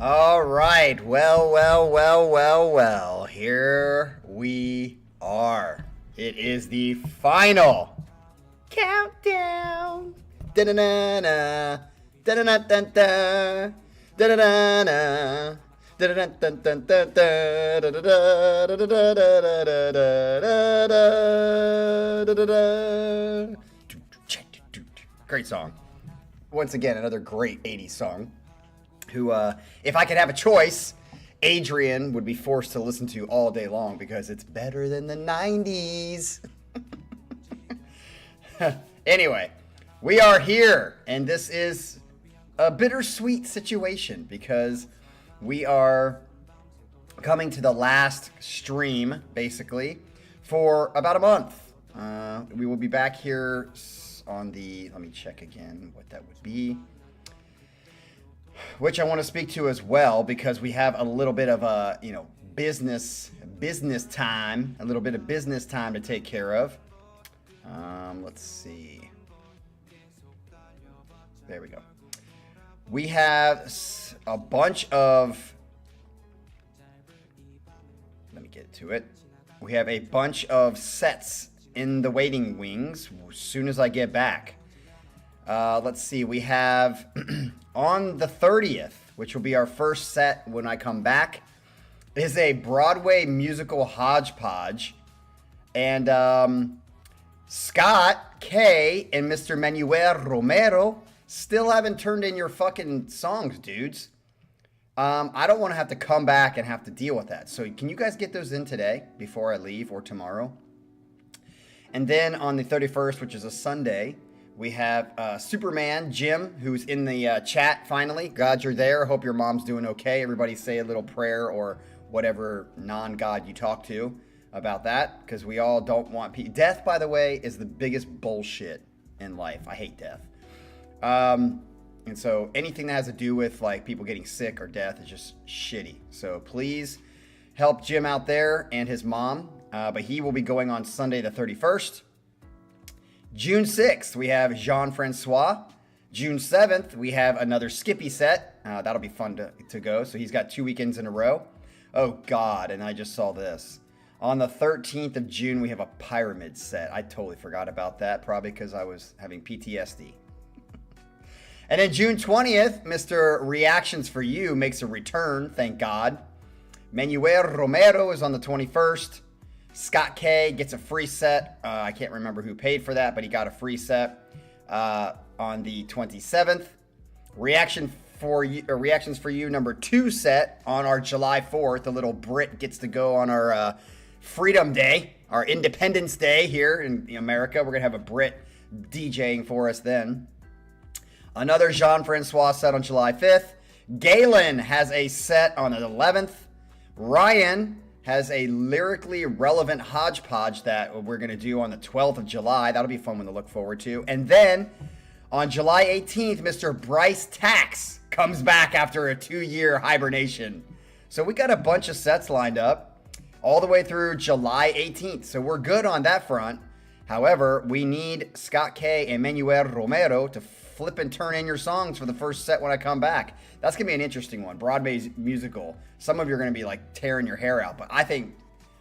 All right. Well. Here we are. It is the final countdown. Da-da-na-na. Da-da-na-dun-dun. Da-da-na-na. Great song. Once again, another great 80s song. Who, if I could have a choice, Adrian would be forced to listen to all day long because it's better than the 90s. Anyway, we are here, and this is a bittersweet situation because we are coming to the last stream, basically, for about a month. We will be back here on the, let me check again what that would be. Which I want to speak to as well because we have a little bit of a, business time, a little bit of business time to take care of. Let's see. There we go. We have a bunch of, let me get to it. We have a bunch of sets in the waiting wings as soon as I get back. Let's see, we have on the 30th, which will be our first set when I come back, is a Broadway musical hodgepodge. And Scott, K, and Mr. Manuel Romero still haven't turned in your fucking songs, dudes. I don't want to have to come back and have to deal with that. So can you guys get those in today before I leave or tomorrow? And then on the 31st, which is a Sunday, we have Superman, Jim, who's in the chat finally. God, you're there. Hope your mom's doing okay. Everybody say a little prayer or whatever non-God you talk to about that, because we all don't want death, by the way, is the biggest bullshit in life. I hate death. And so anything that has to do with like people getting sick or death is just shitty. So please help Jim out there and his mom. But he will be going on Sunday the 31st. June 6th, we have Jean-Francois. June 7th, we have another Skippy set. That'll be fun to go. So he's got 2 weekends in a row. Oh, God, and I just saw this. On the 13th of June, we have a Pyramid set. I totally forgot about that, probably because I was having PTSD. And then June 20th, Mr. Reactions for You makes a return, thank God. Manuel Romero is on the 21st. Scott K gets a free set. I can't remember who paid for that, but he got a free set on the 27th. Reactions for You number 2 set on our July 4th. The little Brit gets to go on our Freedom Day, our Independence Day here in America. We're going to have a Brit DJing for us then. Another Jean-Francois set on July 5th. Galen has a set on the 11th. Ryan has a lyrically relevant hodgepodge that we're going to do on the 12th of July. That'll be fun one to look forward to. And then on July 18th, Mr. Bryce Tax comes back after a 2-year hibernation. So we got a bunch of sets lined up all the way through July 18th. So we're good on that front. However, we need Scott K and Manuel Romero to flip and turn in your songs for the first set when I come back. That's going to be an interesting one. Broadway's musical. Some of you are going to be like tearing your hair out, but I think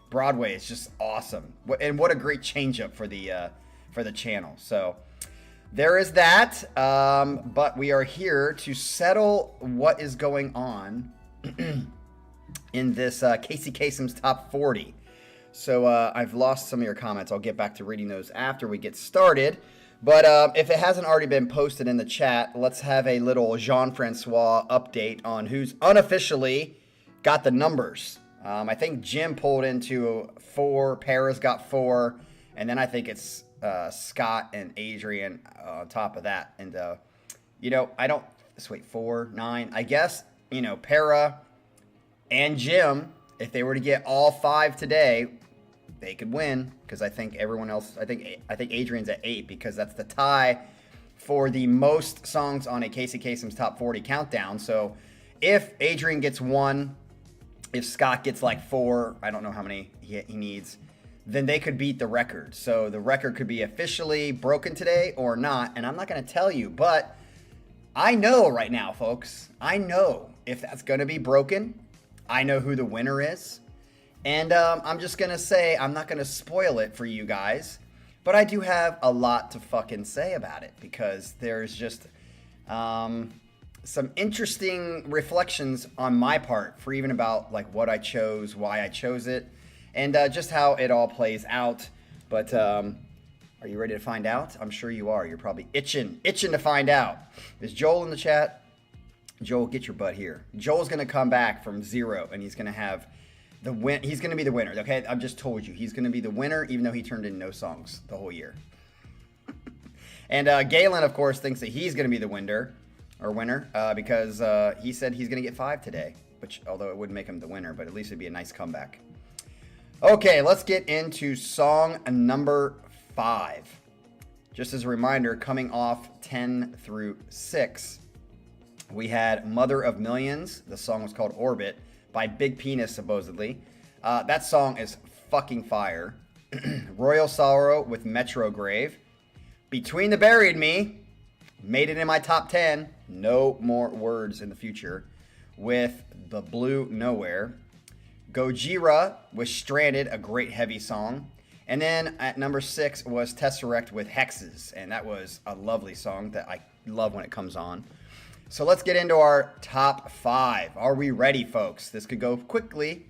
Broadway is just awesome. And what a great change up for the channel. So there is that. But we are here to settle what is going on in this Casey Kasem's Top 40. So I've lost some of your comments. I'll get back to reading those after we get started. But if it hasn't already been posted in the chat, let's have a little Jean-Francois update on who's unofficially got the numbers. I think Jim pulled into 4, Paris got 4, and then I think it's Scott and Adrian on top of that. And, I don't, wait, 4, 9, I guess, Para and Jim, if they were to get all 5 today, they could win, because I think everyone else, I think Adrian's at 8, because that's the tie for the most songs on a Casey Kasem's Top 40 countdown. So if Adrian gets 1, if Scott gets like 4, I don't know how many he needs, then they could beat the record. So the record could be officially broken today or not, and I'm not going to tell you, but I know right now, folks, I know if that's going to be broken, I know who the winner is. And I'm just going to say, I'm not going to spoil it for you guys, but I do have a lot to fucking say about it because there's just some interesting reflections on my part for even about like what I chose, why I chose it, and just how it all plays out. But are you ready to find out? I'm sure you are. You're probably itching to find out. Is Joel in the chat? Joel, get your butt here. Joel's going to come back from 0, and he's going to have the win. He's going to be the winner, okay? I've just told you. He's going to be the winner, even though he turned in no songs the whole year. And Galen, of course, thinks that he's going to be the winner, because he said he's going to get 5 today, which, although it wouldn't make him the winner, but at least it'd be a nice comeback. Okay, let's get into song number 5. Just as a reminder, coming off 10 through 6, we had Mother of Millions. The song was called Orbit by Big Penis, supposedly. That song is fucking fire. Royal Sorrow with Metrograve. Between the Buried Me, made it in my top 10. No more words in the future. With The Blue Nowhere. Gojira with Stranded, a great heavy song. And then at number 6 was Tesseract with Hexes. And that was a lovely song that I love when it comes on. So let's get into our top 5. Are we ready, folks? This could go quickly.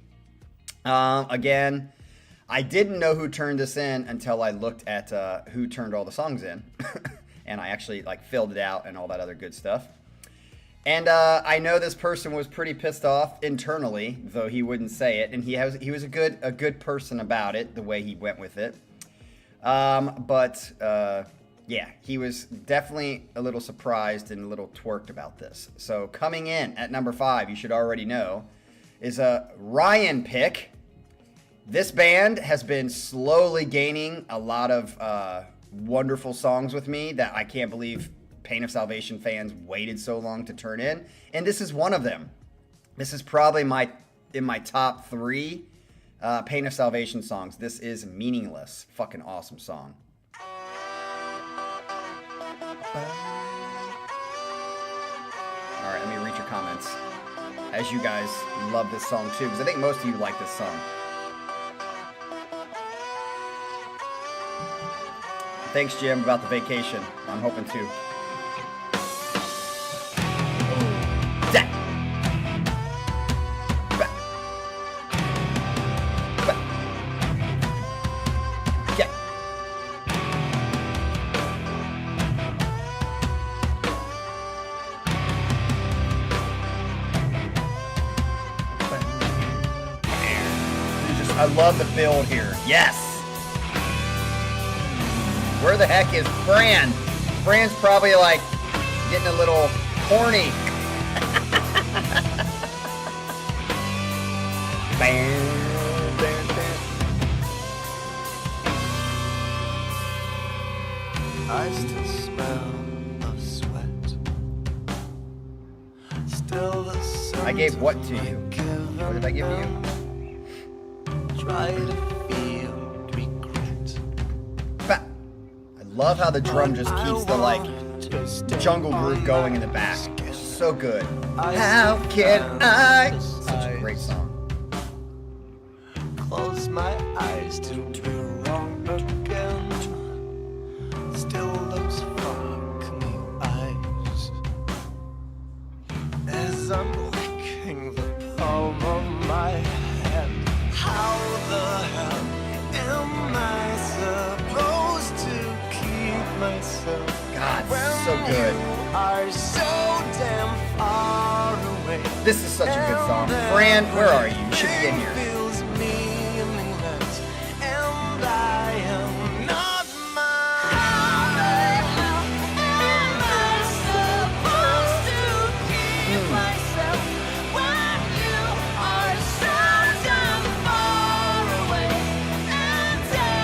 Again, I didn't know who turned this in until I looked at who turned all the songs in. And I actually like filled it out and all that other good stuff. And I know this person was pretty pissed off internally, though he wouldn't say it. And he was a good person about it, the way he went with it. Yeah, he was definitely a little surprised and a little twerked about this. So coming in at number 5, you should already know, is a Ryan pick. This band has been slowly gaining a lot of wonderful songs with me that I can't believe Pain of Salvation fans waited so long to turn in. And this is one of them. This is probably in my top 3 Pain of Salvation songs. This is Meaningless. Fucking awesome song. Alright, let me read your comments. As you guys love this song too, because I think most of you like this song. Thanks, Jim, about the vacation. I'm hoping to. I love the build here. Yes! Where the heck is Fran? Fran's probably like getting a little horny. I still smell of sweat. Still the sun. I gave what to you? What did I give you? Try to feel regret. I love how the drum just keeps the like jungle groove going in the back. So good. How can I? Such a great song. Close my eyes to be wrong again. Still those fucking eyes. As I'm licking the palm of my hand. How the hell am I supposed to keep myself? God, so good. You are so damn far away. This is such a good song. Fran, where are you? You should be in here. Feels meaningless, and I am not mine. How the hell am I supposed to keep myself when you are so damn far away, and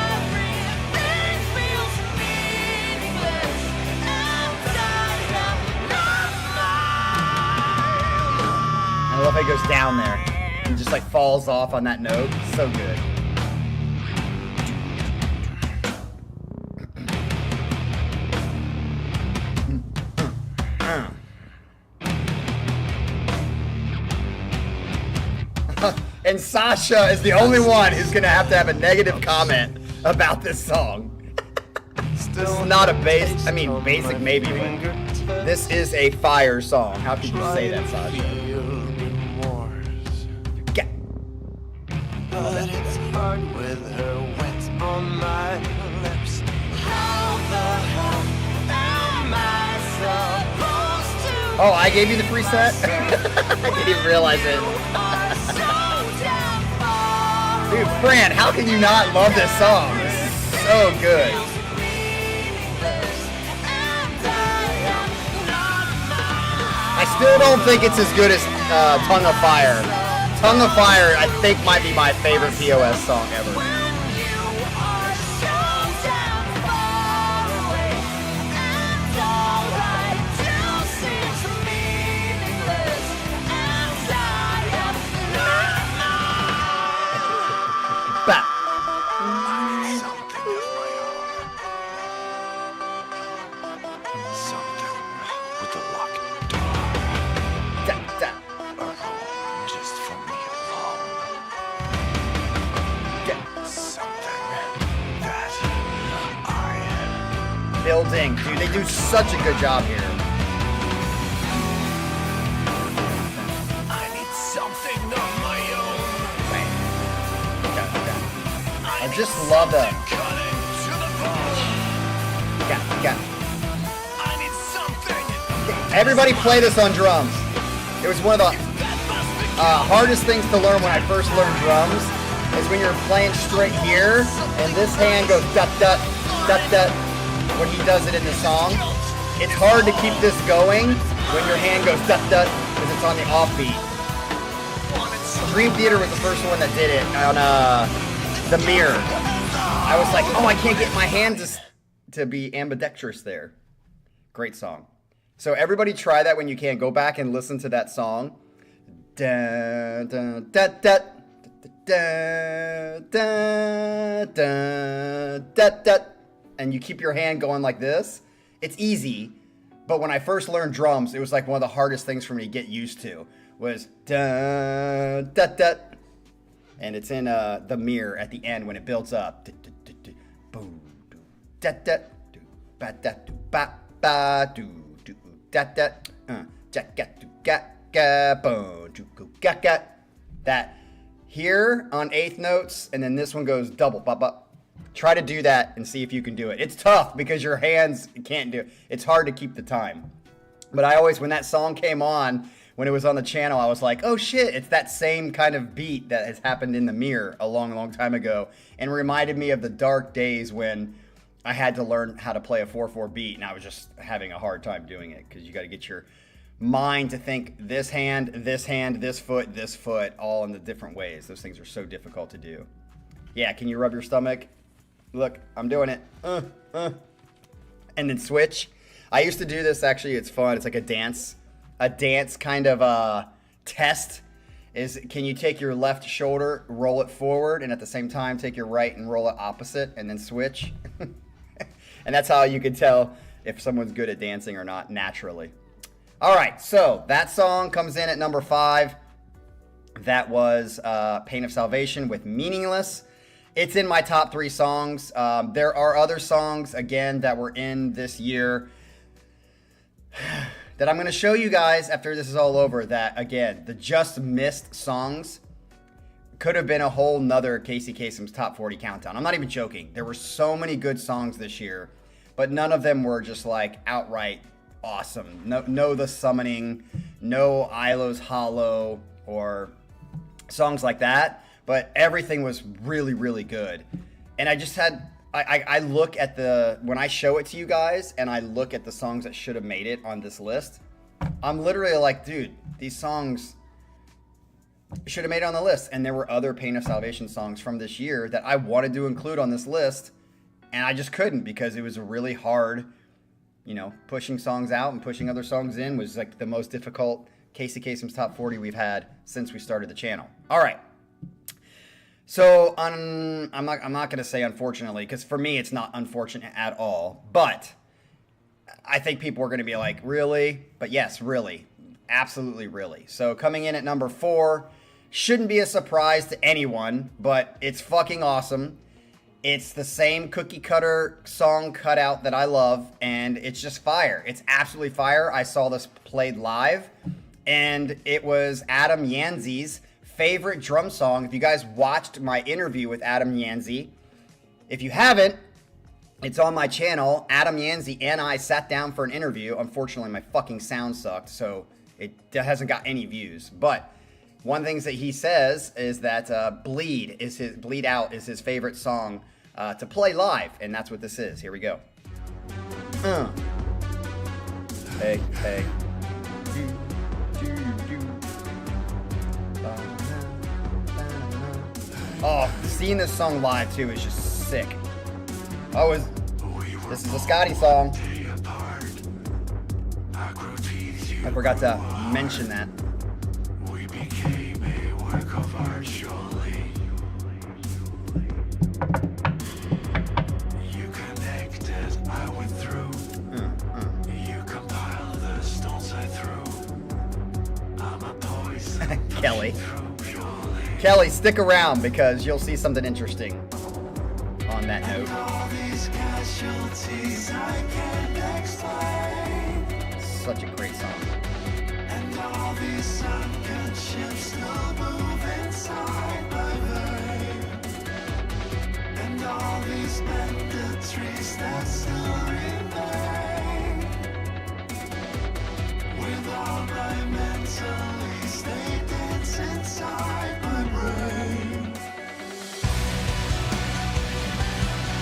everything feels meaningless, and I am not mine. I love how he goes down there. He just like falls off on that note. So good. And Sasha is the only one who's gonna have to have a negative comment about this song. This is not a basic maybe, but this is a fire song. How could you say that, Sasha? Get. But it's hard with her wet on my lips. How the hell am I supposed to? Oh, I gave you the preset? I didn't even realize it. Dude, Fran, how can you not love this song? This is so good. I still don't think it's as good as Tongue of Fire. Tongue of Fire, I think, might be my favorite POS song ever. Bah. Something of my own. Something with a locked door. Da, da. A room just for me alone. Da. Something that I Building. Dude, they do such a good job here. need something of my own. I just love the... Cutting to the bone. Got. I need something. Everybody play this on drums. It was one of the hardest things to learn when I first learned drums, is when you're playing straight here, and this hand goes dut-dut, dut-dut, when he does it in the song. It's hard to keep this going when your hand goes dut-dut, because it's on the offbeat. Dream Theater was the first one that did it on The Mirror. I was like, oh, I can't get my hand to be ambidextrous there. Great song. So everybody try that when you can. Go back and listen to that song. Da, da, da, da, da, da, da, da, da. And you keep your hand going like this. It's easy. But when I first learned drums, it was like one of the hardest things for me to get used to. Was da, da, da. And it's in The Mirror at the end when it builds up. Boom, da, da, do, ba, da, do, ba, ba, do, do, da, da, ja, ga, do, ga, ga, boom, do, go, ga, ga. That here on eighth notes, and then this one goes double, ba, ba. Try to do that and see if you can do it. It's tough because your hands can't do it. It's hard to keep the time. But I always, when that song came on, when it was on the channel, I was like, oh shit, it's that same kind of beat that has happened in The Mirror a long, long time ago, and reminded me of the dark days when I had to learn how to play a 4/4 beat, and I was just having a hard time doing it, because you got to get your mind to think this hand, this foot, all in the different ways. Those things are so difficult to do. Yeah, can you rub your stomach? Look, I'm doing it. And then switch. I used to do this, actually. It's fun. It's like a dance kind of test. Is can you take your left shoulder, roll it forward, and at the same time take your right and roll it opposite, and then switch. And that's how you can tell if someone's good at dancing or not, naturally. All right, so that song comes in at number 5. That was Pain of Salvation with Meaningless. It's in my top 3 songs. There are other songs, again, that were in this year that I'm going to show you guys after this is all over, that, again, the just missed songs could have been a whole nother Casey Kasem's top 40 countdown. I'm not even joking. There were so many good songs this year, but none of them were just like outright awesome. No The Summoning, no Ilo's Hollow, or songs like that. But everything was really, really good. And I just had, I look at when I show it to you guys, and I look at the songs that should have made it on this list, I'm literally like, dude, these songs should have made it on the list. And there were other Pain of Salvation songs from this year that I wanted to include on this list, and I just couldn't, because it was a really hard, pushing songs out and pushing other songs in was like the most difficult Casey Kasem's top 40 we've had since we started the channel. All right. So I'm not going to say unfortunately, because for me it's not unfortunate at all. But I think people are going to be like, really? But yes, really. Absolutely really. So coming in at number 4, Shouldn't be a surprise to anyone, but it's fucking awesome. It's the same cookie cutter song cutout that I love, and it's just fire. It's absolutely fire. I saw this played live, and it was Adam Yanzi's favorite drum song. If you guys watched my interview with Adam Yanzi, if you haven't, it's on my channel. Adam Yanzi and I sat down for an interview. Unfortunately, my fucking sound sucked, so it hasn't got any views. But one of the things that he says is that Bleed Out is his favorite song to play live, and that's what this is. Here we go. Hey, hey. Oh, seeing this song live too is just sick. This is a Scotty song. I forgot to mention that. We became a work of art, surely. You connected, I went through. You compiled the stones I threw. I'm a poison. Kelly. Kelly, stick around because you'll see something interesting on that note. All these casualties I can't explain. Such a great song. And all these sunken ships still move inside my brain. And all these bended trees that still remain. With all my mentally statements inside my brain.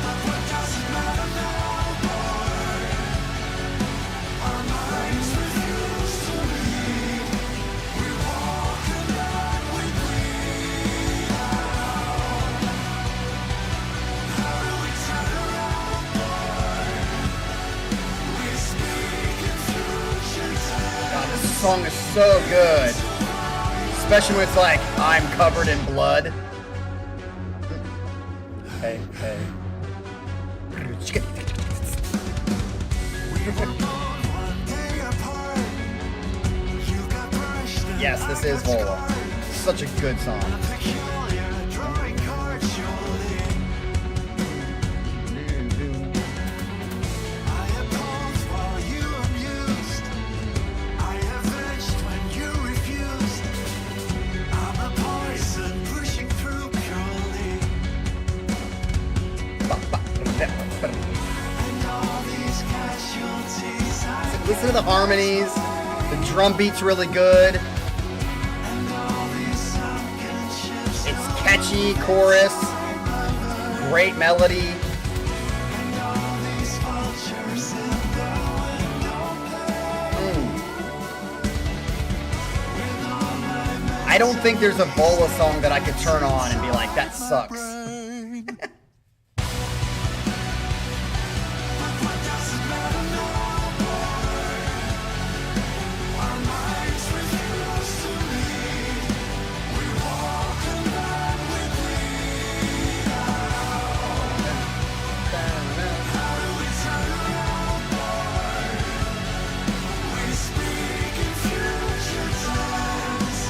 But what does it matter now, boy? Our minds refuse to lead. We walk and run, we bleed out. How do we turn around, boy? We speak in future tense. God, this song is so good. Especially when it's like, I'm covered in blood. Hey, hey. Yes, this is Vola. Such a good song. Peculiar drawing card, surely. I opposed while you amused. I avenged when you refused. I'm a poison pushing through purely. And all these casualties I Listen to the harmonies. The drum beat's really good. and all these sunken ships It's catchy chorus. Great melody. and all these vultures in the window I don't think there's a Vola song that I could turn on and be like, that sucks. What does it matter now, boy? Our minds refuse to lead. We walk and run, we bleed out. How do we turn around, boy? We speak in future tense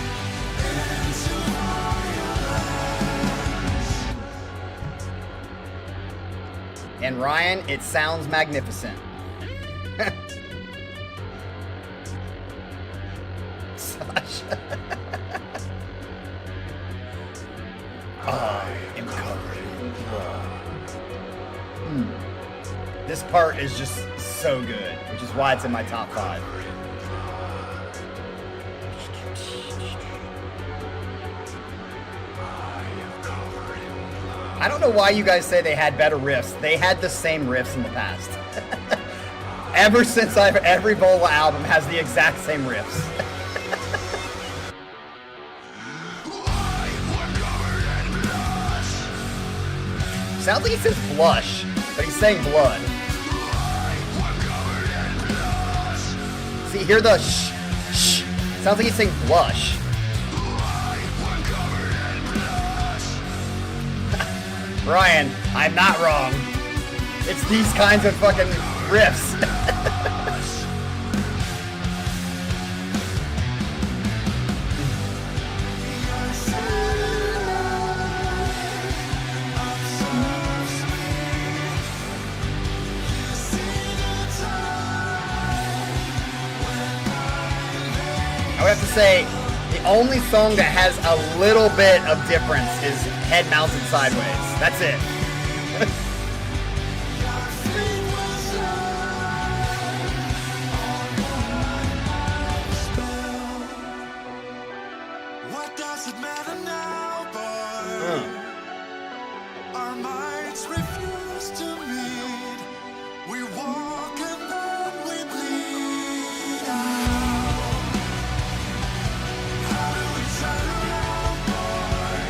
into violence. And Ryan, it sounds magnificent. Sasha. I am covered in blood. This part is just so good, which is why it's in my top 5. I don't know why you guys say they had better riffs. They had the same riffs in the past. Ever since every Vola album has the exact same riffs. Sounds like he says blush, but he's saying blood. See, hear the shh, shh. Sounds like he's saying blush. Ryan, I'm not wrong. It's these kinds of fucking riffs. would have to say the only song that has a little bit of difference is Head Mounted Sideways. That's it. What does it matter now, boy? Our minds refuse to meet. We walk and then we bleed out. How do we turn around, boy?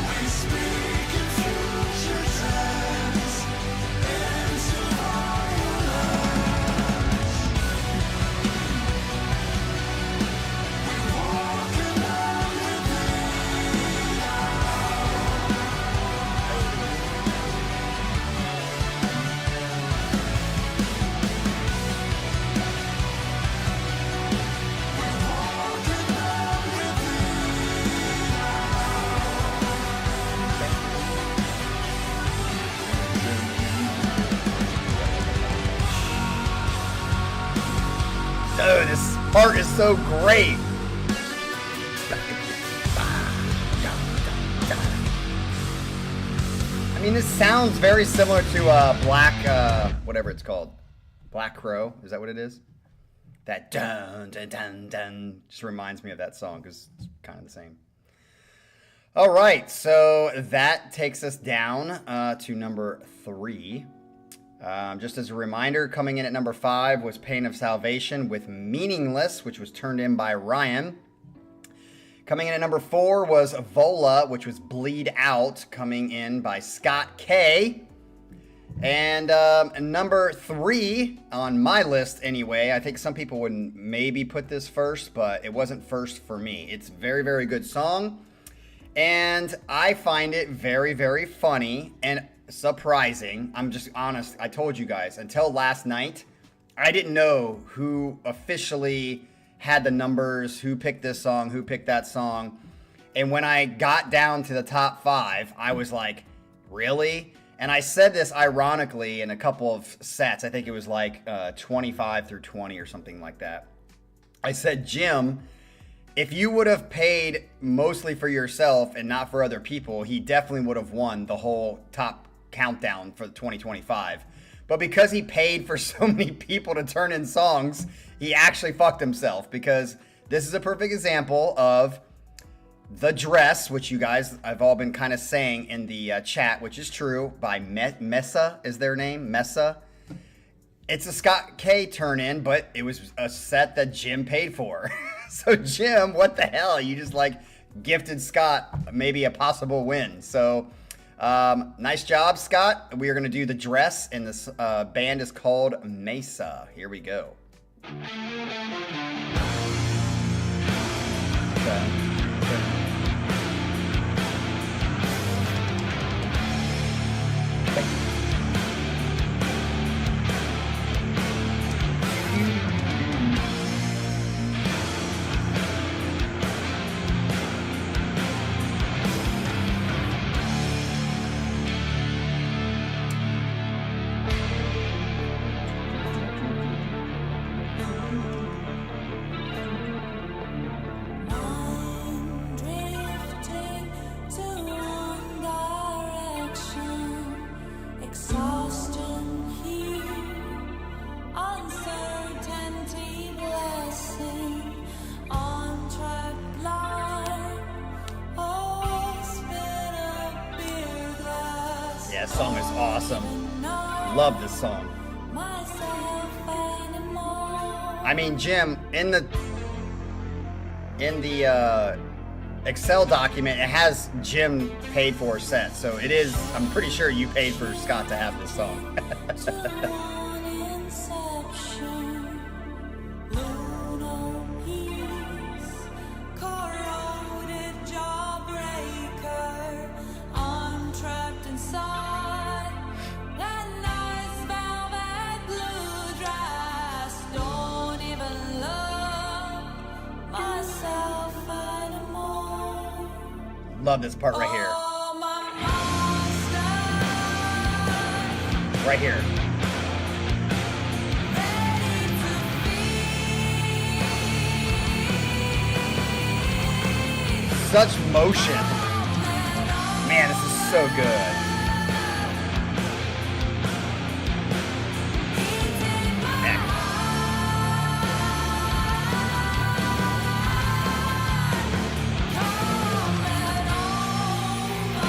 We speak in future tense into violence. We walk and then we bleed out. Oh, this part is so great. I mean, this sounds very similar to Black, whatever it's called. Black Crow, is that what it is? That dun dun dun dun just reminds me of that song because it's kind of the same. All right, so that takes us down to number 3. Just as a reminder, coming in at number 5 was Pain of Salvation with Meaningless, which was turned in by Ryan. Coming in at number 4 was Vola, which was Bleed Out, coming in by Scott K. And number 3 on my list anyway, I think some people would maybe put this first, but it wasn't first for me. It's a very, very good song. And I find it very, very funny and surprising. I'm just honest. I told you guys, until last night, I didn't know who officially had the numbers, who picked this song, who picked that song. And when I got down to the top 5, I was like, really? And I said this ironically in a couple of sets. I think it was like 25 through 20 or something like that. I said, Jim, if you would have paid mostly for yourself and not for other people, he definitely would have won the whole top countdown for 2025. But because he paid for so many people to turn in songs, he actually fucked himself, because this is a perfect example of The Dress, which you guys have all been kind of saying in the chat, which is true, by Mesa is their name, Mesa. It's a Scott K turn in, but it was a set that Jim paid for. So Jim, what the hell? You just like gifted Scott maybe a possible win. So nice job, Scott. We are going to do The Dress, and this band is called Mesa. Here we go. Yeah, this song is awesome. Love this song. I mean, Jim, in the Excel document, it has Jim paid for set, so it is. I'm pretty sure you paid for Scott to have this song. Love this part right here. Right here. such motion. Man, this is so good.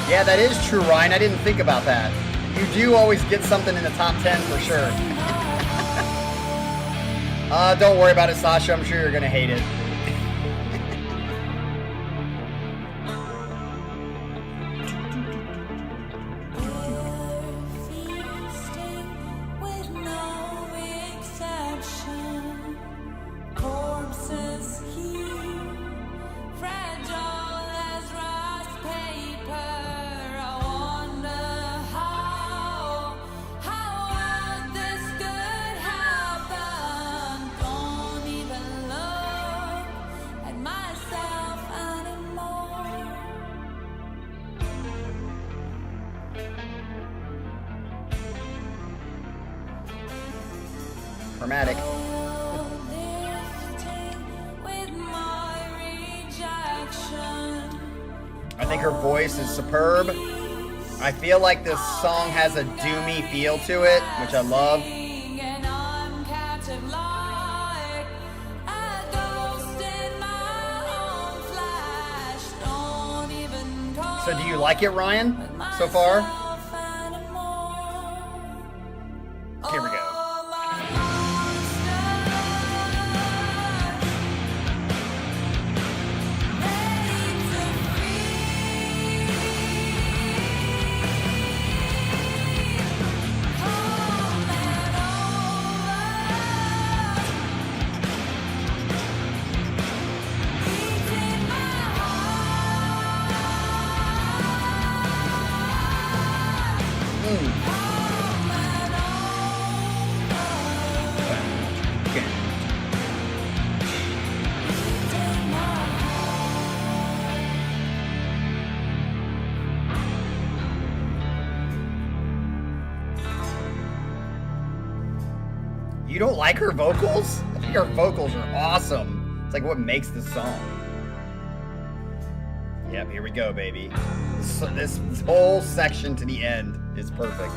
Yeah, that is true, Ryan. I didn't think about that. You do always get something in the top 10 for sure. Don't worry about it, Sasha. I'm sure you're going to hate it. Dramatic. I think her voice is superb. I feel like this song has a doomy feel to it, which I love. So do you like it, Ryan, so far? Here we go. You don't like her vocals? I think her vocals are awesome. It's like what makes the song. Yep, here we go, baby. So this whole section to the end is perfect.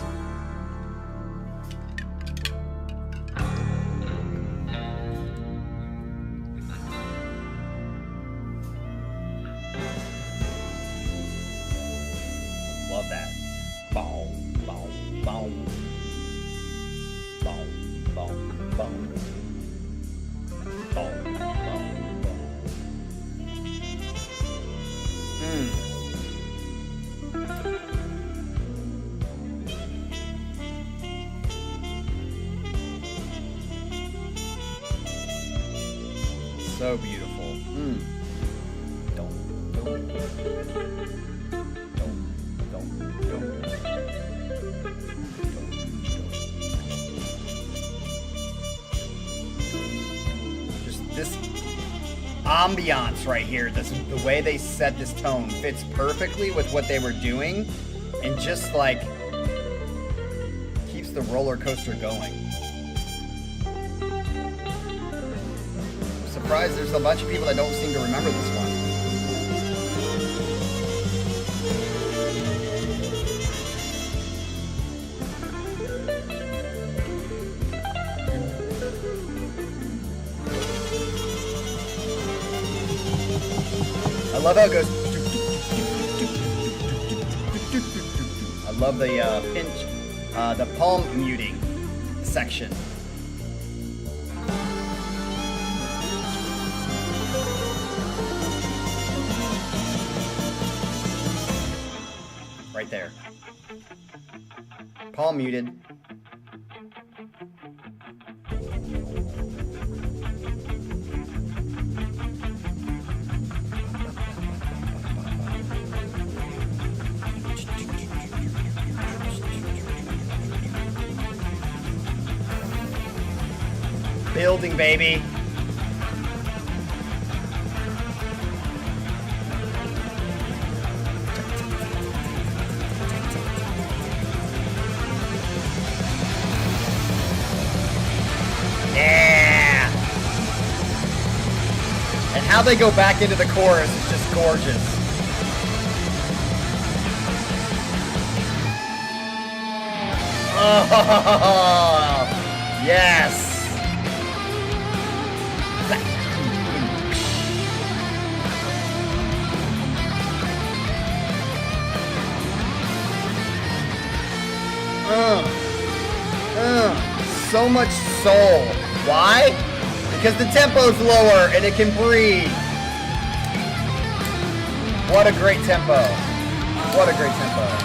Love that. Boom, boom, boom. Boom, boom, boom. Boom, boom, boom. So beautiful. Don't, don't. This ambiance right here, the way they set this tone fits perfectly with what they were doing and just like keeps the roller coaster going. I'm surprised there's a bunch of people that don't seem to remember this one. I love how it goes. I love the pinch, the palm muting section. Right there. Palm muted. Building, baby. Yeah. And how they go back into the chorus is just gorgeous. Oh, yes. So much soul. Why? Because the tempo's lower and it can breathe. What a great tempo. What a great tempo.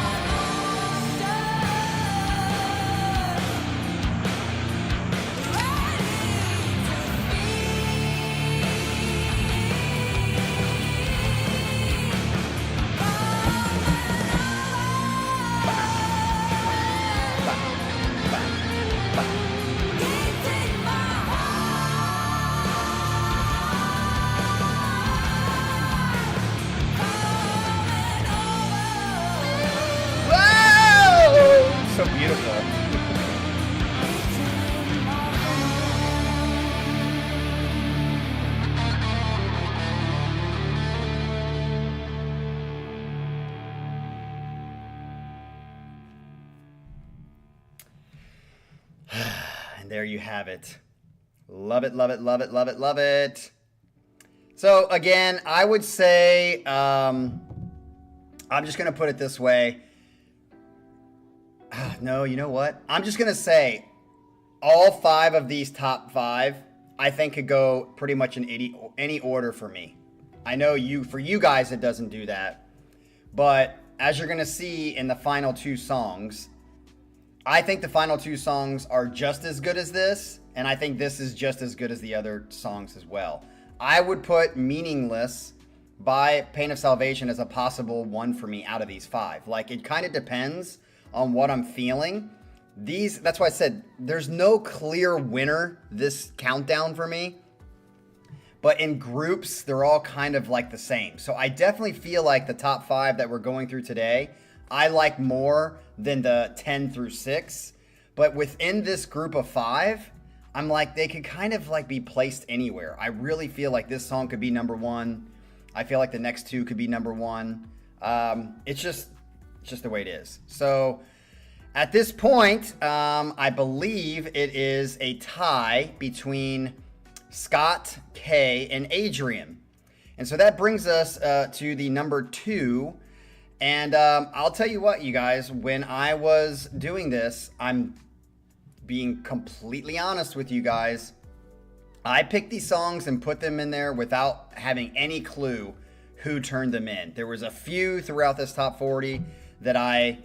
So beautiful. And there you have it. Love it, love it, love it, love it, love it. So again, I would say, I'm just going to put it this way. No, you know what? I'm just going to say all 5 of these top 5, I think could go pretty much in any order for me. I know for you guys, it doesn't do that. But as you're going to see in the final 2 songs, I think the final 2 songs are just as good as this. And I think this is just as good as the other songs as well. I would put Meaningless by Pain of Salvation as a possible one for me out of these 5. Like, it kind of depends on what I'm feeling. That's why I said there's no clear winner this countdown for me. But in groups, they're all kind of like the same. So I definitely feel like the top 5 that we're going through today, I like more than the 10 through 6. But within this group of 5, I'm like, they could kind of like be placed anywhere. I really feel like this song could be number 1. I feel like the next 2 could be number 1. It's just the way it is. So at this point, I believe it is a tie between Scott K and Adrian. And so that brings us to the number 2. And I'll tell you what, you guys, when I was doing this, I'm being completely honest with you guys. I picked these songs and put them in there without having any clue who turned them in. There was a few throughout this top 40 that I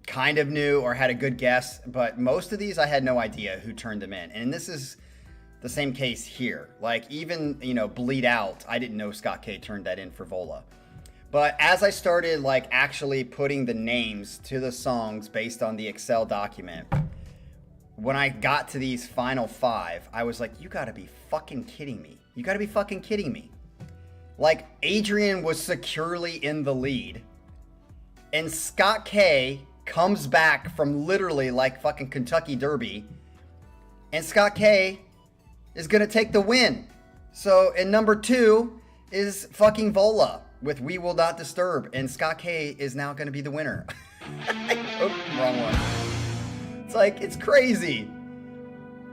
kind of knew or had a good guess, but most of these I had no idea who turned them in. And this is the same case here. Like, even, Bleed Out, I didn't know Scott K turned that in for Vola. But as I started like actually putting the names to the songs based on the Excel document, when I got to these final 5, I was like, you gotta be fucking kidding me. You gotta be fucking kidding me. Like, Adrian was securely in the lead. And Scott K comes back from literally like fucking Kentucky Derby. And Scott K is gonna take the win. So, in number 2 is fucking Vola with We Will Not Disturb. And Scott K is now gonna be the winner. Oh, wrong one. It's like, it's crazy.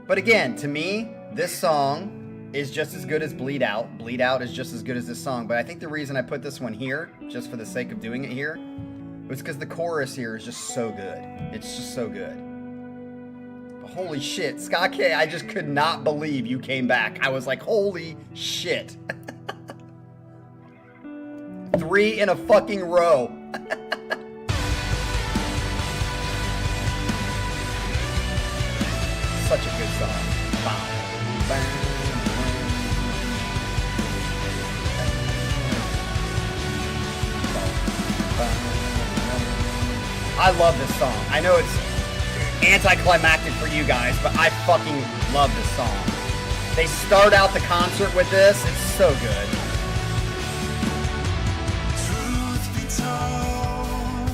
But again, to me, this song is just as good as Bleed Out. Bleed Out is just as good as this song. But I think the reason I put this one here, just for the sake of doing it here, was because the chorus here is just so good. It's just so good. But holy shit, Scott K, I just could not believe you came back. I was like, holy shit. 3 in a fucking row. Such a good song. I love this song. I know it's anticlimactic for you guys, but I fucking love this song. They start out the concert with this. It's so good. Truth be told,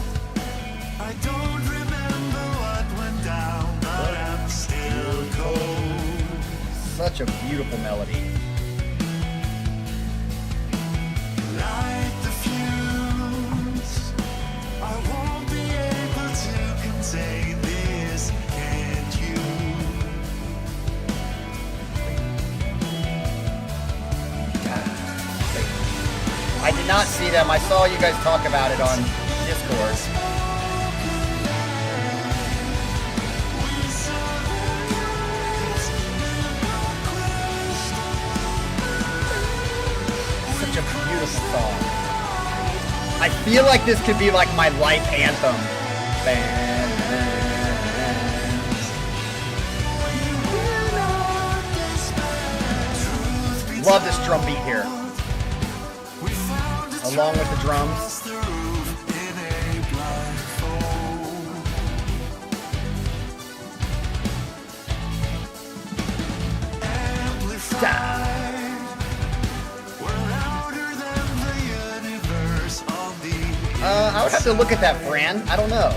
I don't remember what went down, but I'm still cold. Such a beautiful melody. Light the fuse. I won't be able to contain this not see them. I saw you guys talk about it on Discord. Such a beautiful song. I feel like this could be like my life anthem. Love this drum beat here. Along with the drums. I would have to look at that, Fran. I don't know.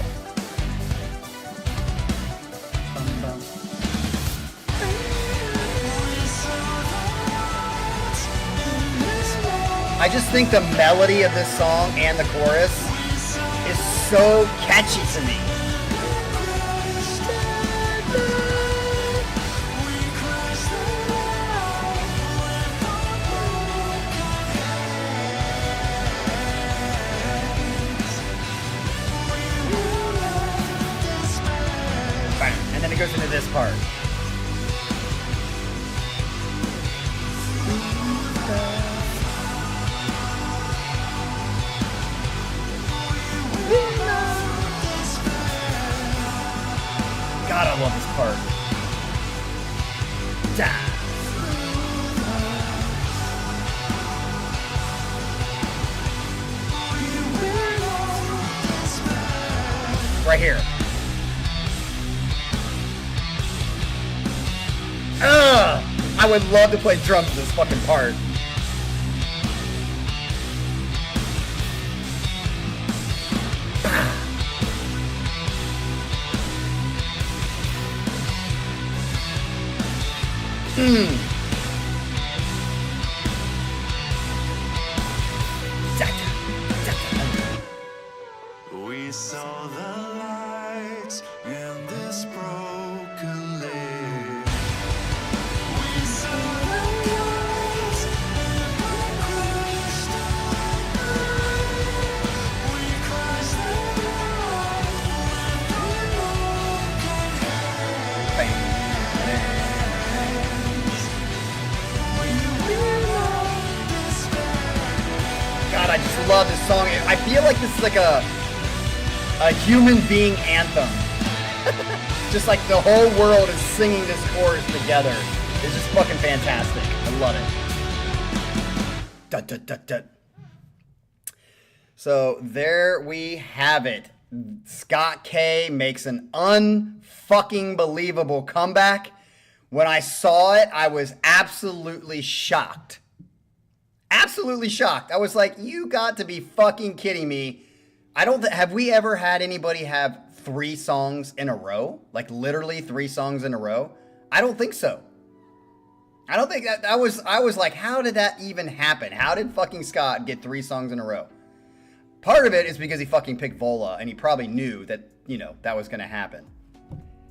I just think the melody of this song and the chorus is so catchy to me. And then it goes into this part. God, I love this part. Right here. I would love to play drums in this fucking part. We saw the lights in this broken lake. We saw the lights in the crushed we crossed the God, I just love this song. I feel like this is like a human being anthem. Just like the whole world is singing this chorus together. It's just fucking fantastic. I love it. Dut, dut, dut, dut. So there we have it. Scott K makes an unfucking believable comeback. When I saw it, I was absolutely shocked. Absolutely shocked. I was like, you got to be fucking kidding me. Have we ever had anybody have 3 songs in a row? Like literally 3 songs in a row? I don't think so. I don't think that I was like, how did that even happen? How did fucking Scott get 3 songs in a row? Part of it is because he fucking picked Vola and he probably knew that, you know, that was going to happen.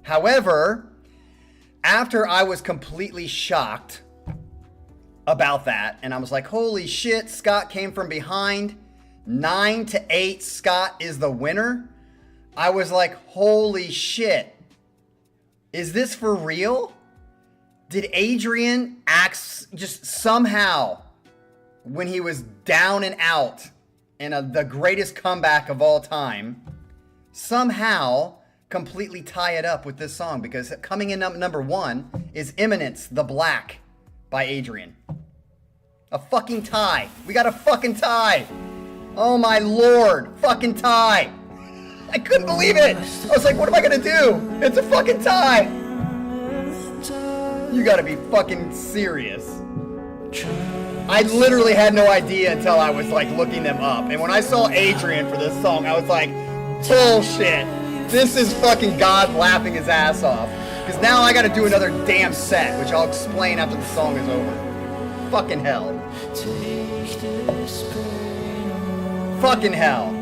However, after I was completely shocked about that, and I was like, holy shit, Scott came from behind. 9-8, Scott is the winner. I was like, holy shit. Is this for real? Did Adrian act just somehow, when he was down and out in the greatest comeback of all time, somehow completely tie it up with this song? Because coming in number 1 is Eminence the Black by Adrian. A fucking tie. We got a fucking tie. Oh my lord. Fucking tie. I couldn't believe it. I was like, what am I gonna do? It's a fucking tie. You gotta be fucking serious. I literally had no idea until I was like looking them up. And when I saw Adrian for this song, I was like, bullshit. This is fucking God laughing his ass off. Because now I gotta do another damn set, which I'll explain after the song is over. Fucking hell. Fucking hell.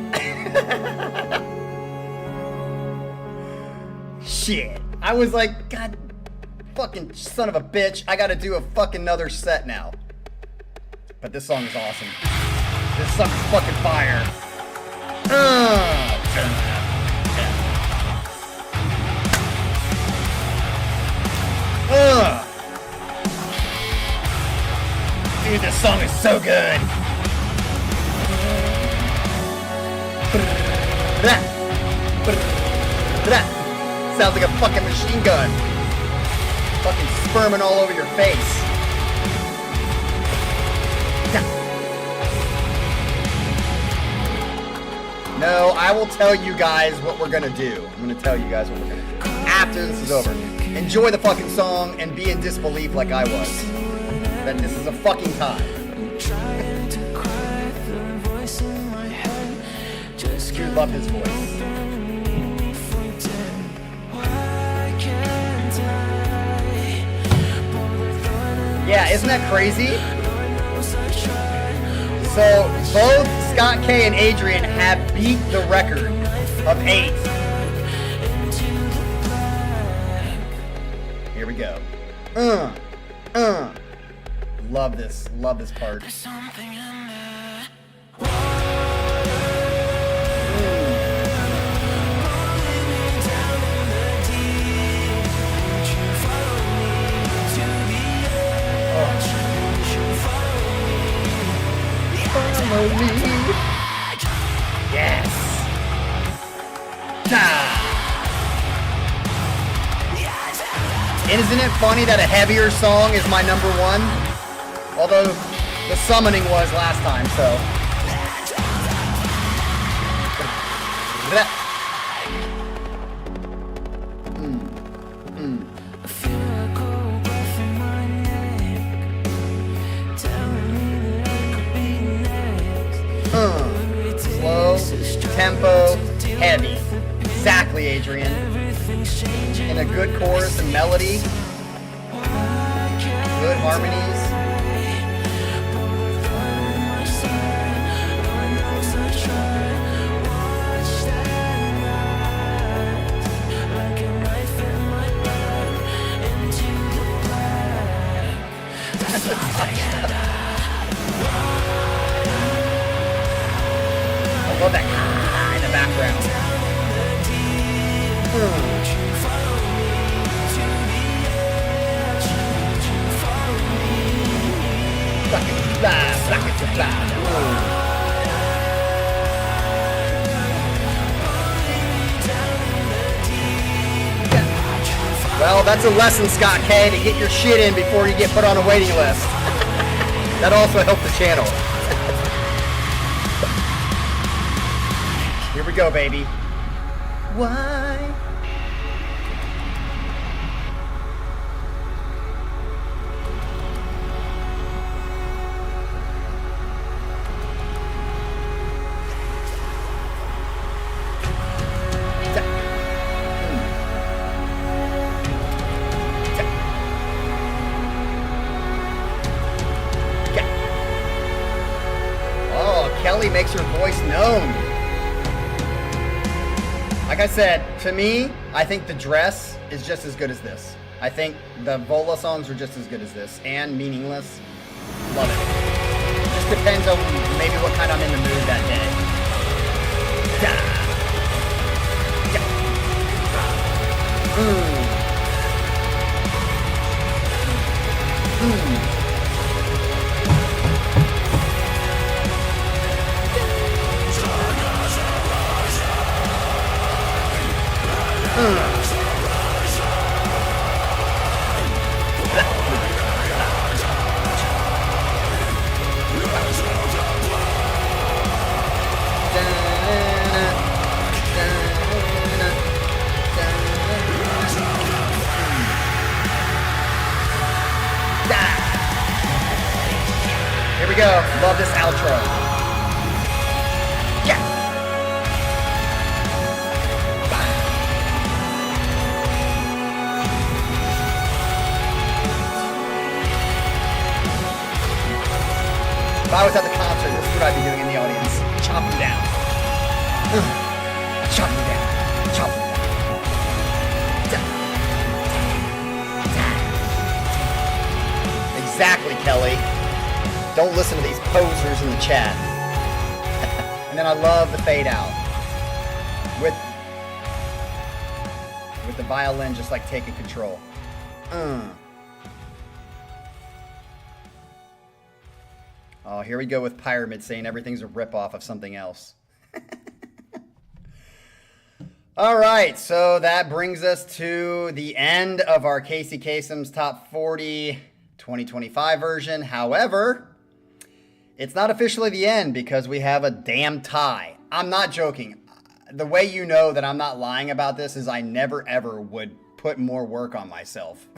Shit. I was like, God, fucking son of a bitch. I gotta do a fucking another set now. But this song is awesome. This song is fucking fire. Dude, this song is so good. Sounds like a fucking machine gun. Fucking sperming all over your face. No, I will tell you guys what we're gonna do. I'm gonna tell you guys what we're gonna do after this is over. Enjoy the fucking song and be in disbelief like I was. That this is a fucking time. Dude, love his voice. Yeah, isn't that crazy? So both Scott K and Adrian have beat the record of 8. Here we go. Love this part. Follow me. Yes. And isn't it funny that a heavier song is my number 1? Although the summoning was last time, so. Slow, tempo, heavy. Exactly, Adrian. And a good chorus and melody. Good harmonies. I love that in the background. Well, that's a lesson, Scott K, to get your shit in before you get put on a waiting list. That also helped the channel. Here we go, baby. Why? Kelly makes her voice known. Like I said, to me, I think The Dress is just as good as this. I think the Vola songs are just as good as this. And Meaningless. Love it. Just depends on maybe what kind I'm in the mood that day. Here we go. Love this outro. Yeah. If I was at the concert, this is what I'd be doing in the audience. Chop them down. Chop them down. Chop them down. Exactly, Kelly. Don't listen to these posers in the chat. then I love the fade out with the violin just like taking control. Oh, here we go with Pyramid saying everything's a ripoff of something else. All right, so that brings us to the end of our Casey Kasem's Top 40 2025 version. However, it's not officially the end because we have a damn tie. I'm not joking. The way you know that I'm not lying about this is I never ever would put more work on myself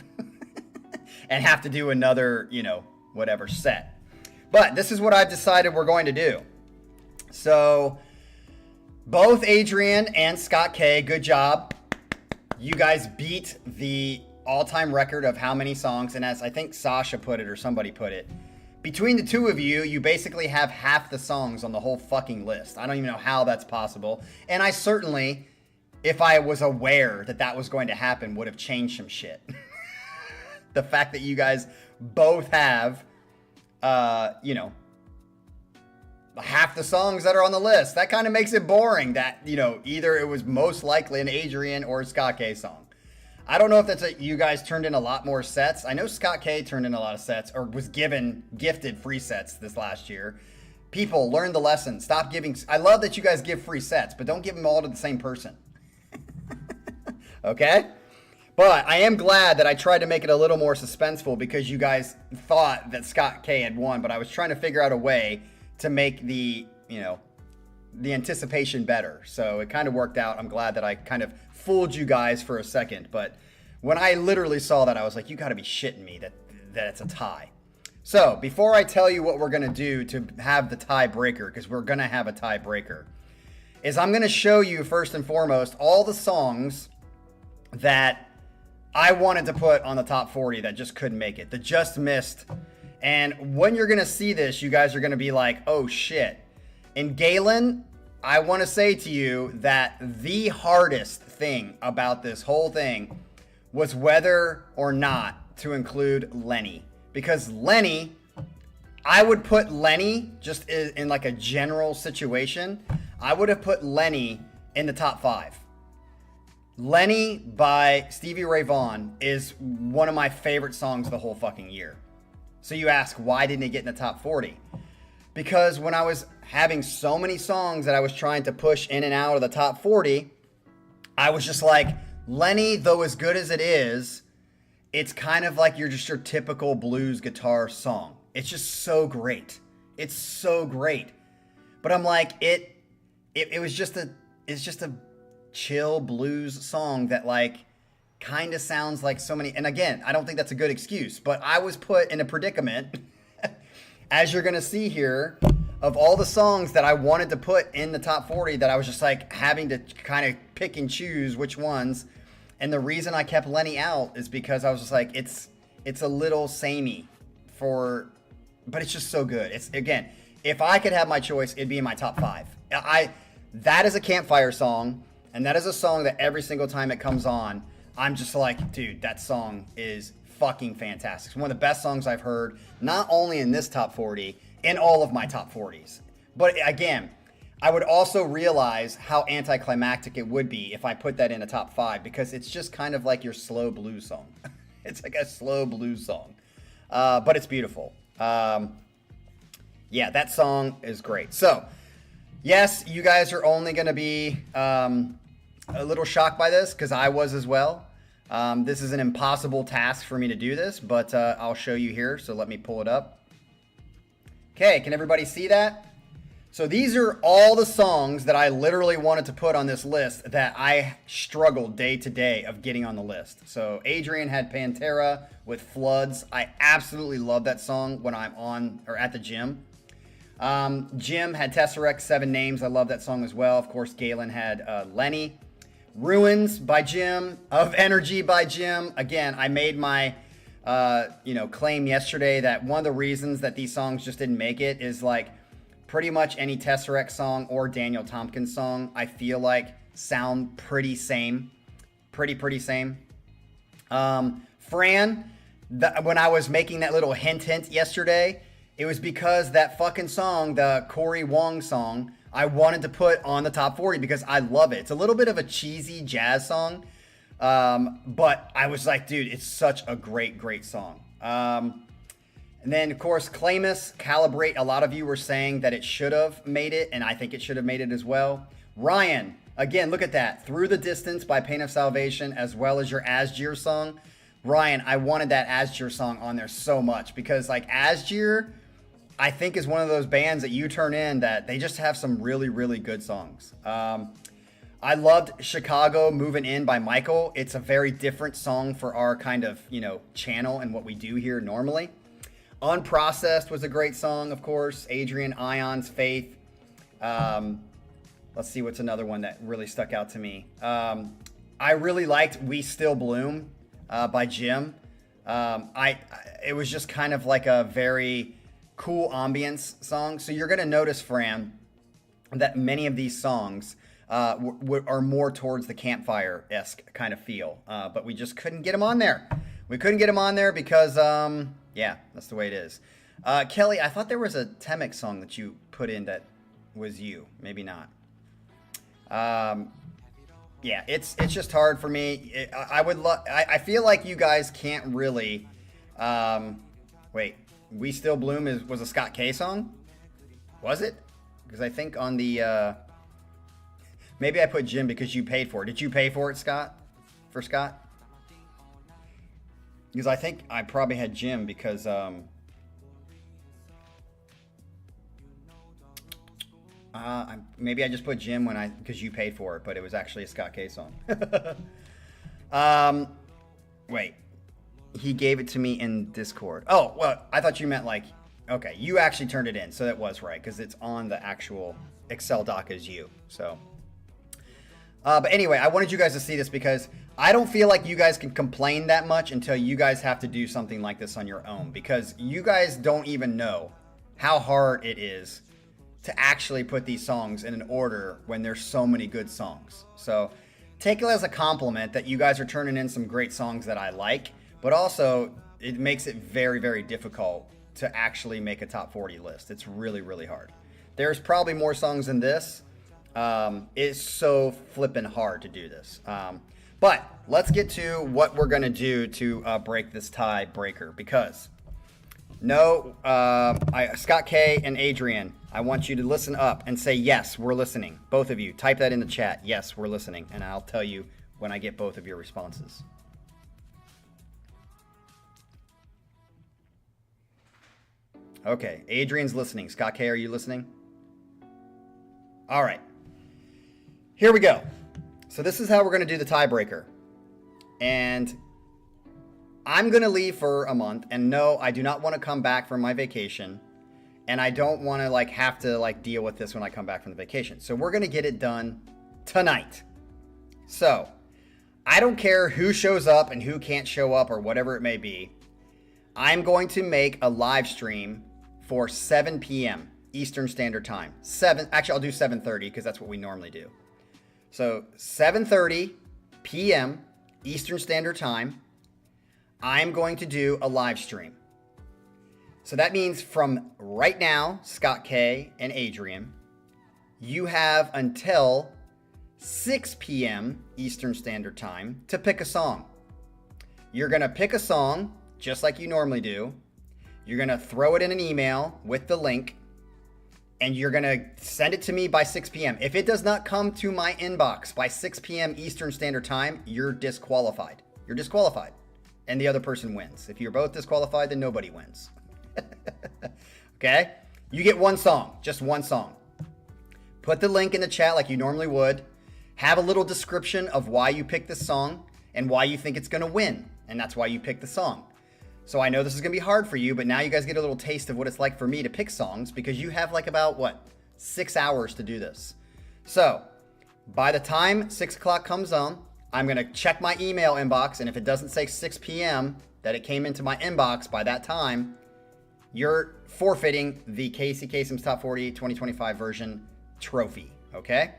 and have to do another, whatever set. But this is what I've decided we're going to do. So both Adrian and Scott K, good job. You guys beat the all-time record of how many songs, and as I think Sasha put it or somebody put it, between the two of you, you basically have half the songs on the whole fucking list. I don't even know how that's possible. And I certainly, if I was aware that that was going to happen, would have changed some shit. The fact that you guys both have, half the songs that are on the list, that kind of makes it boring that, either it was most likely an Adrian or Scott K song. I don't know if you guys turned in a lot more sets. I know Scott K turned in a lot of sets or was gifted free sets this last year. People, learn the lesson. Stop giving. I love that you guys give free sets, but don't give them all to the same person. Okay? But I am glad that I tried to make it a little more suspenseful because you guys thought that Scott K had won, but I was trying to figure out a way to make the anticipation better. So it kind of worked out. I'm glad that I kind of fooled you guys for a second. But when I literally saw that, I was like, you got to be shitting me that it's a tie. So before I tell you what we're going to do to have the tiebreaker, because we're going to have a tiebreaker, is I'm going to show you first and foremost all the songs that I wanted to put on the top 40 that just couldn't make it, that just missed. And when you're going to see this, you guys are going to be like, oh shit. And Galen, I want to say to you that the hardest thing about this whole thing was whether or not to include Lenny. Because Lenny, I would put Lenny just in like a general situation. I would have put Lenny in the top 5. Lenny by Stevie Ray Vaughan is one of my favorite songs the whole fucking year. So you ask, why didn't it get in the top 40? Because when I was having so many songs that I was trying to push in and out of the top 40, I was just like, Lenny, though as good as it is, it's kind of like your typical blues guitar song. It's just so great. It's so great. But I'm like, it's just a chill blues song that like kind of sounds like so many. And again, I don't think that's a good excuse, but I was put in a predicament, as you're going to see here, of all the songs that I wanted to put in the top 40 that I was just like having to kind of pick and choose which ones. And the reason I kept Lenny out is because I was just like, it's a little samey but it's just so good. It's, again, if I could have my choice, it'd be in my top 5. That is a campfire song, and that is a song that every single time it comes on, I'm just like, dude, that song is fucking fantastic. It's one of the best songs I've heard, not only in this top 40, in all of my top 40s. But again, I would also realize how anticlimactic it would be if I put that in a top 5, because it's just kind of like your slow blues song. It's like a slow blues song. But it's beautiful. Yeah, that song is great. So, yes, you guys are only going to be a little shocked by this, because I was as well. This is an impossible task for me to do this, but I'll show you here. So let me pull it up. Okay, can everybody see that? So these are all the songs that I literally wanted to put on this list that I struggled day to day of getting on the list. So Adrian had Pantera with Floods. I absolutely love that song when I'm on or at the gym. Jim had Tesseract, 7 Names. I love that song as well. Of course, Galen had Lenny. Ruins by Jim. Of Energy by Jim. Again, I made my claim yesterday that one of the reasons that these songs just didn't make it is like pretty much any Tesseract song or Daniel Tompkins song, I feel like sound pretty same. Pretty same. Fran, when I was making that little hint yesterday, it was because that fucking song, the Cory Wong song, I wanted to put on the top 40 because I love it. It's a little bit of a cheesy jazz song, but I was like, dude, it's such a great song. And then, of course, Clamus, Calibrate. A lot of you were saying that it should have made it, and I think it should have made it as well. Ryan, again, look at that. Through the Distance by Pain of Salvation, as well as your Asgir song. Ryan, I wanted that Asgir song on there so much because, like, Asgir, I think, is one of those bands that you turn in that they just have some really good songs. I loved Chicago Moving In by Michael. It's a very different song for our kind of, channel and what we do here normally. Unprocessed was a great song, of course. Adrian Ion's Faith. Let's see what's another one that really stuck out to me. I really liked We Still Bloom by Jim. It was just kind of like a very cool ambience song. So you're going to notice, Fran, that many of these songs are more towards the campfire-esque kind of feel. But we just couldn't get them on there. We couldn't get them on there because, yeah, that's the way it is. Kelly, I thought there was a Temec song that you put in that was you. Maybe not. Yeah, it's just hard for me. I feel like you guys can't really. Wait, We Still Bloom was a Scott K song? Was it? Because I think on the maybe I put Jim because you paid for it. Did you pay for it, Scott? For Scott? Because I think I probably had Jim because maybe I just put Jim because you paid for it, but it was actually a Scott K song. Wait, he gave it to me in Discord. Oh, well, I thought you meant like, okay, you actually turned it in, so that was right because it's on the actual Excel doc as you. So, but anyway, I wanted you guys to see this because I don't feel like you guys can complain that much until you guys have to do something like this on your own because you guys don't even know how hard it is to actually put these songs in an order when there's so many good songs. So take it as a compliment that you guys are turning in some great songs that I like, but also it makes it very difficult to actually make a top 40 list. It's really hard. There's probably more songs than this. It's so flippin' hard to do this. But let's get to what we're going to do to break this tie breaker because Scott K and Adrian, I want you to listen up and say, yes, we're listening. Both of you, type that in the chat. Yes, we're listening. And I'll tell you when I get both of your responses. Okay, Adrian's listening. Scott K, are you listening? All right. Here we go. So this is how we're going to do the tiebreaker. And I'm going to leave for a month. And no, I do not want to come back from my vacation. And I don't want to have to deal with this when I come back from the vacation. So we're going to get it done tonight. So I don't care who shows up and who can't show up or whatever it may be. I'm going to make a live stream for 7 p.m. Eastern Standard Time. Actually, I'll do 7:30 because that's what we normally do. So 7:30 p.m. Eastern Standard Time, I'm going to do a live stream. So that means from right now, Scott K and Adrian, you have until 6 p.m. Eastern Standard Time to pick a song. You're going to pick a song just like you normally do. You're going to throw it in an email with the link. And you're going to send it to me by 6 p.m. If it does not come to my inbox by 6 p.m. Eastern Standard Time, you're disqualified. You're disqualified. And the other person wins. If you're both disqualified, then nobody wins. Okay? You get one song. Just one song. Put the link in the chat like you normally would. Have a little description of why you picked this song and why you think it's going to win. And that's why you picked the song. So I know this is going to be hard for you, but now you guys get a little taste of what it's like for me to pick songs because you have about 6 hours to do this. So by the time 6 o'clock comes on, I'm going to check my email inbox. And if it doesn't say 6 p.m. that it came into my inbox by that time, you're forfeiting the Casey Kasem's Top 40 2025 version trophy. Okay?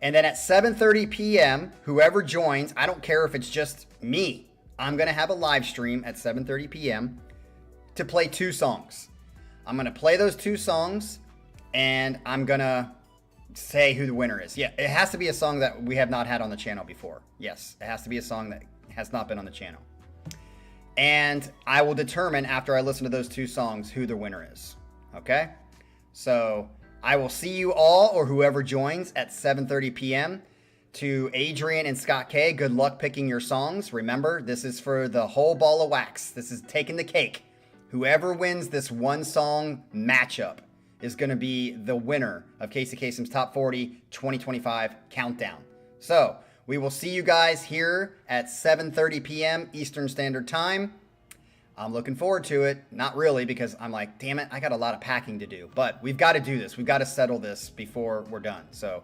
And then at 7:30 p.m., whoever joins, I don't care if it's just me, I'm going to have a live stream at 7:30 p.m. to play 2 songs. I'm going to play those 2 songs and I'm going to say who the winner is. Yeah, it has to be a song that we have not had on the channel before. Yes, it has to be a song that has not been on the channel. And I will determine after I listen to those 2 songs who the winner is. Okay? So I will see you all or whoever joins at 7:30 p.m. To Adrian and Scott K, good luck picking your songs. Remember, this is for the whole ball of wax. This is taking the cake. Whoever wins this 1 song matchup is going to be the winner of Casey Kasem's Top 40 2025 Countdown. So we will see you guys here at 7:30 p.m. Eastern Standard Time. I'm looking forward to it. Not really, because I'm like, damn it, I got a lot of packing to do. But we've got to do this. We've got to settle this before we're done. So